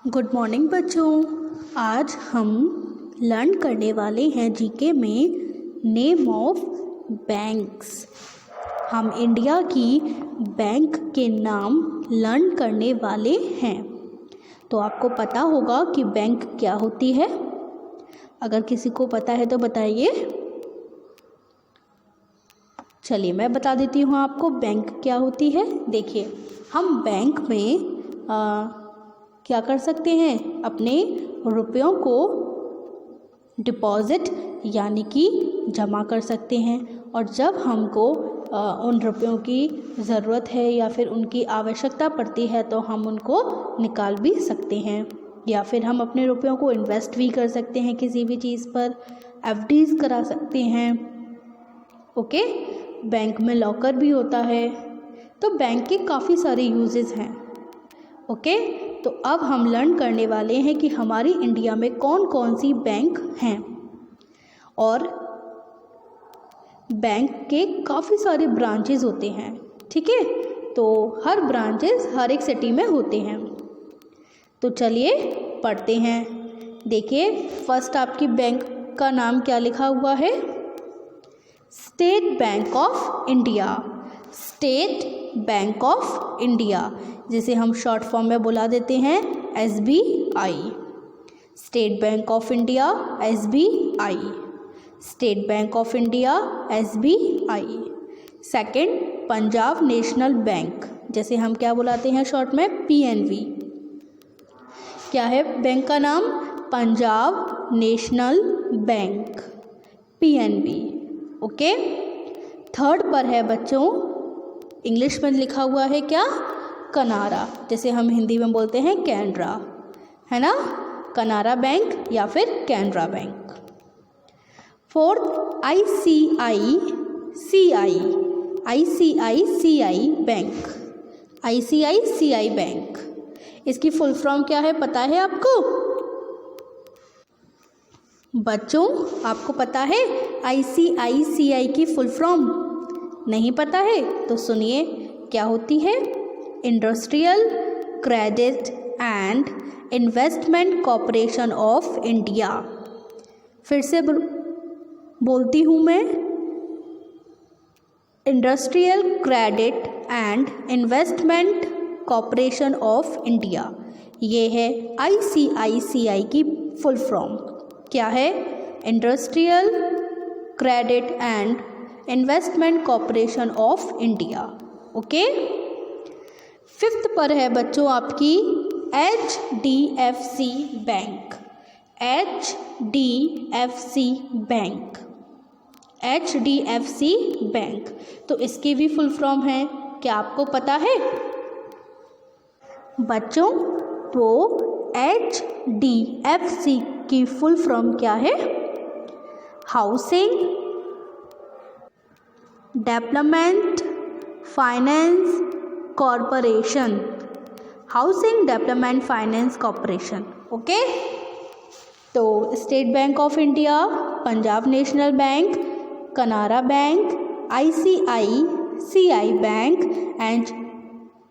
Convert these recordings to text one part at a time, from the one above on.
Good morning बच्चों। आज हम लर्न करने वाले हैं जीके में नेम ऑफ बैंक्स। हम इंडिया की बैंक के नाम लर्न करने वाले हैं। तो आपको पता होगा कि बैंक क्या होती है। अगर किसी को पता है तो बताइए। चलिए मैं बता देती हूँ आपको बैंक क्या होती है। देखिए, हम बैंक में क्या कर सकते हैं, अपने रुपयों को डिपॉज़िट यानी कि जमा कर सकते हैं। और जब हमको उन रुपयों की ज़रूरत है या फिर उनकी आवश्यकता पड़ती है तो हम उनको निकाल भी सकते हैं, या फिर हम अपने रुपयों को इन्वेस्ट भी कर सकते हैं किसी भी चीज़ पर, एफडीज़ करा सकते हैं। ओके, बैंक में लॉकर भी होता है। तो बैंक के काफ़ी सारे यूजेस हैं। ओके, तो अब हम लर्न करने वाले हैं कि हमारी इंडिया में कौन कौन सी बैंक हैं। और बैंक के काफ़ी सारे ब्रांचेस होते हैं, ठीक है। तो हर ब्रांचेस हर एक सिटी में होते हैं। तो चलिए पढ़ते हैं। देखिए, फर्स्ट आपकी बैंक का नाम क्या लिखा हुआ है, state Bank of India. State Bank of India, जिसे हम शॉर्ट फॉर्म में बुला देते हैं SBI। State Bank of India SBI। State Bank of India SBI। Second, Punjab National bank, जैसे हम क्या बुलाते हैं शॉर्ट में PNB। क्या है बैंक का नाम, Punjab National bank PNB। Okay, third पर है बच्चों, इंग्लिश में लिखा हुआ है क्या, कनारा, जैसे हम हिंदी में बोलते हैं कैनरा, है ना, कनारा बैंक या फिर Canara bank. Fourth, ICICI bank. ICICI bank, इसकी फुल फॉर्म क्या है पता है आपको बच्चों? आपको पता है ICICI की फुल फॉर्म? नहीं पता है तो सुनिए क्या होती है, industrial credit and investment corporation of India. फिर से बोलती हूँ मैं, industrial credit and investment corporation of India, ये है ICICI की फुल फॉर्म। क्या है, industrial credit and investment corporation of India. Okay, fifth पर है बच्चों आपकी HDFC bank. HDFC bank, HDFC Bank, तो इसकी भी फुल फॉर्म है, क्या आपको पता है बच्चों? तो HDFC की फुल फॉर्म क्या है, housing development finance corporation. Housing development finance corporation. Okay, तो State Bank of India, Punjab National Bank, Canara Bank, ICICI Bank and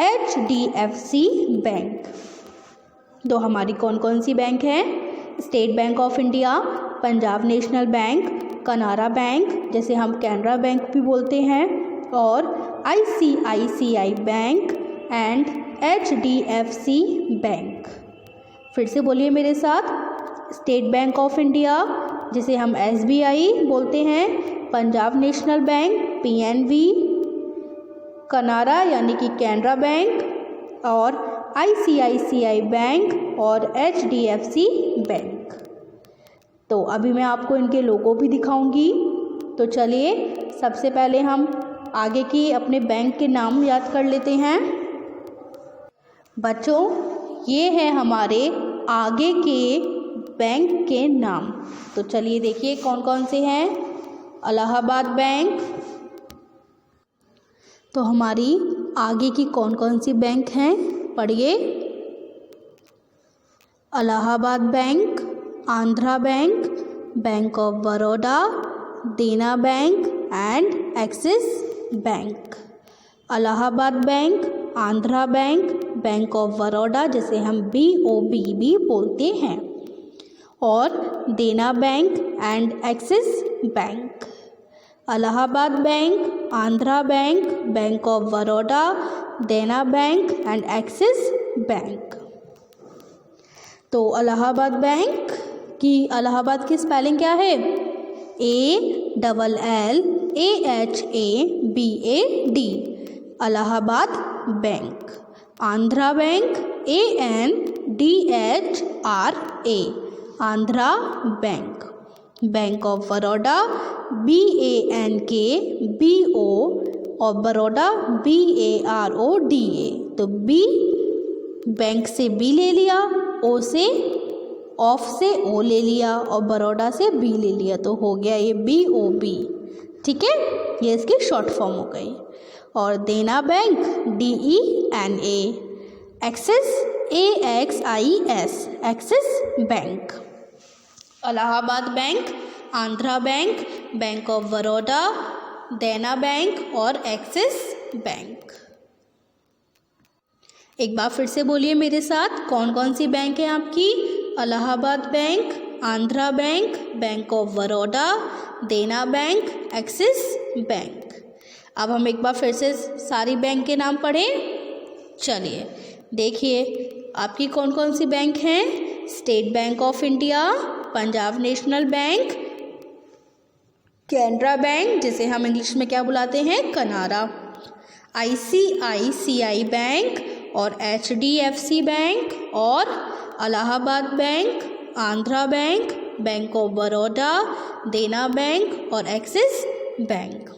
HDFC Bank. तो हमारी कौन कौन सी बैंक हैं, State Bank of India, Punjab National Bank, Canara Bank, जैसे हम कैनरा बैंक भी बोलते हैं, और ICICI Bank and HDFC Bank. फिर से बोलिए मेरे साथ, स्टेट बैंक ऑफ इंडिया, जिसे हम SBI बोलते हैं, पंजाब नेशनल बैंक PNB, कनारा यानी कि कैनरा बैंक, और ICICI बैंक और HDFC बैंक। तो अभी मैं आपको इनके लोगो भी दिखाऊंगी। तो चलिए सबसे पहले हम आगे की अपने बैंक के नाम याद कर लेते हैं बच्चों। ये है हमारे आगे के बैंक के नाम। तो चलिए देखिए कौन कौन से हैं। इलाहाबाद बैंक। तो हमारी आगे की कौन कौन सी बैंक हैं पढ़िए, Allahabad Bank, Andhra Bank, Bank of Baroda, Dena Bank and Axis Bank. Allahabad Bank, Andhra Bank, Bank of Baroda जिसे हम BOB भी बोलते हैं, और Dena Bank and Axis Bank. Allahabad Bank, Andhra Bank, Bank of Baroda, Dena Bank and Axis bank. तो इलाहाबाद बैंक की इलाहाबाद की स्पेलिंग क्या है? ALLAHABAD, Allahabad Bank. Andhra bank ANDHRA, Andhra Bank. Bank of Baroda BANKBO और बड़ौदा BARODA। तो बी बैंक से बी ले लिया, ओ से ऑफ से ओ ले लिया और बड़ौदा से बी ले लिया, तो हो गया ये BOB। ठीक है, ये इसकी शॉर्ट फॉर्म हो गई। और Dena bank DENA, axis AXIS, axis Bank. Allahabad Bank, Andhra Bank, Bank of Baroda, Dena Bank और एक्सिस बैंक। एक बार फिर से बोलिए मेरे साथ, कौन कौन सी बैंक है आपकी? Allahabad Bank, Andhra Bank, Bank of Baroda, Dena bank, axis bank. अब हम एक बार फिर से सारी बैंक के नाम पढ़ें। चलिए देखिए आपकी कौन कौन सी बैंक हैं। State Bank of India, Punjab National bank, Canara bank जिसे हम इंग्लिश में क्या बुलाते हैं? कनारा, ICICI बैंक और HDFC बैंक और Allahabad Bank, Andhra Bank, Bank of Baroda, Dena Bank और एक्सिस बैंक।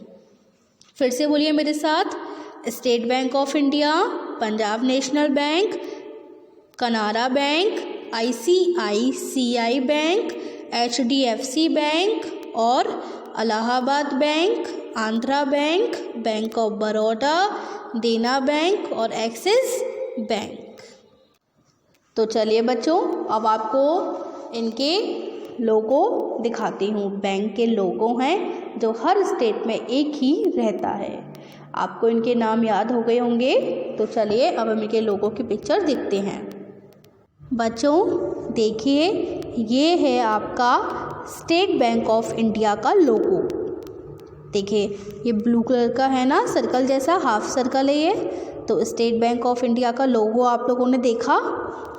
फिर से बोलिए मेरे साथ, State Bank of India, Punjab National Bank, Canara Bank, ICICI Bank, HDFC Bank और Allahabad Bank, Andhra Bank, Bank of Baroda, Dena Bank और एक्सिस बैंक। तो चलिए बच्चों, अब आपको इनके लोगो दिखाती हूँ। बैंक के लोगो हैं जो हर स्टेट में एक ही रहता है। आपको इनके नाम याद हो गए होंगे, तो चलिए अब हम इनके लोगो की पिक्चर देखते हैं। बच्चों देखिए, ये है आपका स्टेट बैंक ऑफ इंडिया का लोगो। देखिए ये ब्लू कलर का है ना, सर्कल जैसा, हाफ सर्कल है ये। तो स्टेट बैंक ऑफ इंडिया का लोगो आप लोगों ने देखा।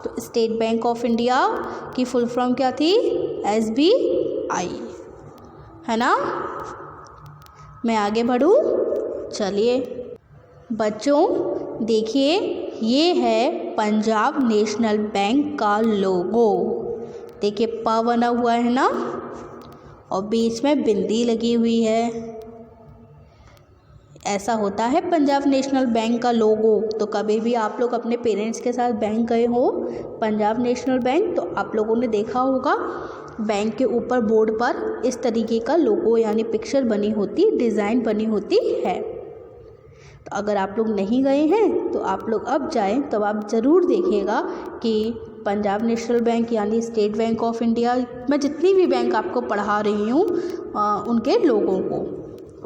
तो स्टेट बैंक ऑफ इंडिया की फुल फॉर्म क्या थी? SBI, है ना। मैं आगे बढ़ूँ, चलिए बच्चों देखिए, ये है पंजाब नेशनल बैंक का लोगो। देखिए प बना हुआ है ना, और बीच में बिंदी लगी हुई है। ऐसा होता है पंजाब नेशनल बैंक का लोगो। तो कभी भी आप लोग अपने पेरेंट्स के साथ बैंक गए हो, पंजाब नेशनल बैंक, तो आप लोगों ने देखा होगा बैंक के ऊपर बोर्ड पर इस तरीके का लोगो यानी पिक्चर बनी होती, डिज़ाइन बनी होती है। तो अगर आप लोग नहीं गए हैं तो आप लोग अब जाएं, तब आप ज़रूर देखिएगा कि पंजाब नेशनल बैंक यानी स्टेट बैंक ऑफ इंडिया, मैं जितनी भी बैंक आपको पढ़ा रही हूँ उनके लोगों को।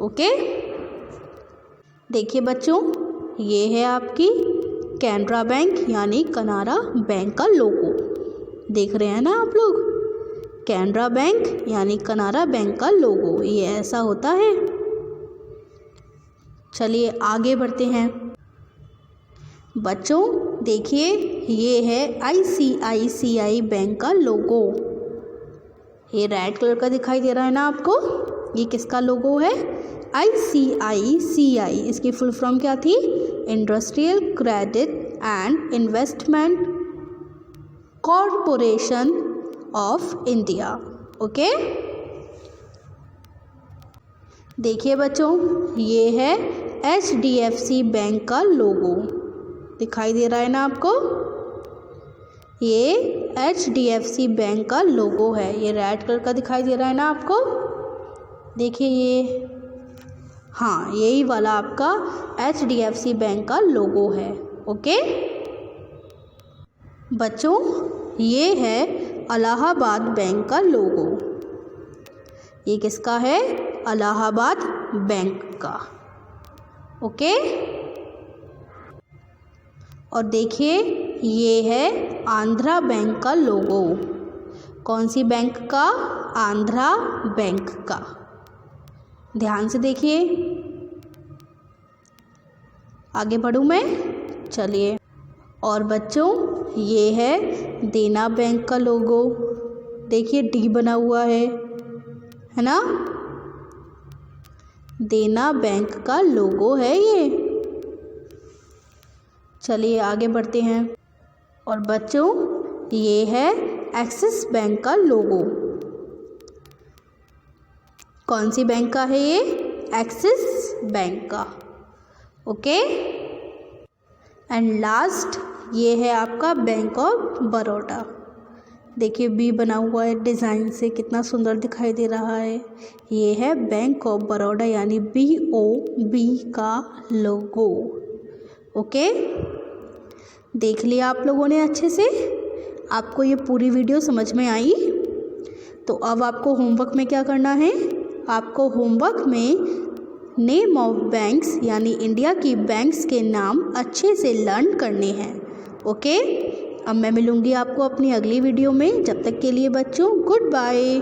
ओके, देखिए बच्चों, ये है आपकी कैनरा बैंक यानी कनारा बैंक का लोगो। देख रहे हैं ना आप लोग, कैनरा बैंक यानी कनारा बैंक का लोगो, ये ऐसा होता है। चलिए आगे बढ़ते हैं। बच्चों देखिए, ये है ICICI बैंक का लोगो। ये रेड कलर का दिखाई दे रहा है ना आपको, ये किसका लोगो है? ICICI। इसकी फुल फॉर्म क्या थी? Industrial credit and investment corporation of India. Okay, देखिए बच्चों, ये है HDFC बैंक का लोगो। दिखाई दे रहा है ना आपको, ये HDFC बैंक का लोगो है। ये रेड कलर का दिखाई दे रहा है ना आपको। देखिए ये, हाँ यही वाला आपका HDFC बैंक का लोगो है। ओके बच्चों, ये है इलाहाबाद बैंक का लोगो। ये किसका है? इलाहाबाद बैंक का। ओके, और देखिए ये है आंध्रा बैंक का लोगो। कौन सी बैंक का? आंध्रा बैंक का। ध्यान से देखिए। आगे बढ़ूँ मैं? चलिए। और बच्चों ये है देना बैंक का लोगो। देखिए डी बना हुआ है ना? देना बैंक का लोगो है ये। चलिए आगे बढ़ते हैं। और बच्चों ये है एक्सिस बैंक का लोगो। कौन सी बैंक का है ये? एक्सिस बैंक का। ओके। एंड लास्ट ये है आपका बैंक ऑफ बड़ौदा। देखिए बी बना हुआ है डिज़ाइन से, कितना सुंदर दिखाई दे रहा है। ये है बैंक ऑफ बड़ौदा यानी BOB का लोगो। ओके, देख लिया आप लोगों ने अच्छे से? आपको ये पूरी वीडियो समझ में आई? तो अब आपको होमवर्क में क्या करना है? आपको होमवर्क में नेम ऑफ बैंक्स यानी इंडिया की बैंक्स के नाम अच्छे से लर्न करने हैं। ओके, अब मैं मिलूँगी आपको अपनी अगली वीडियो में। जब तक के लिए बच्चों गुड बाय।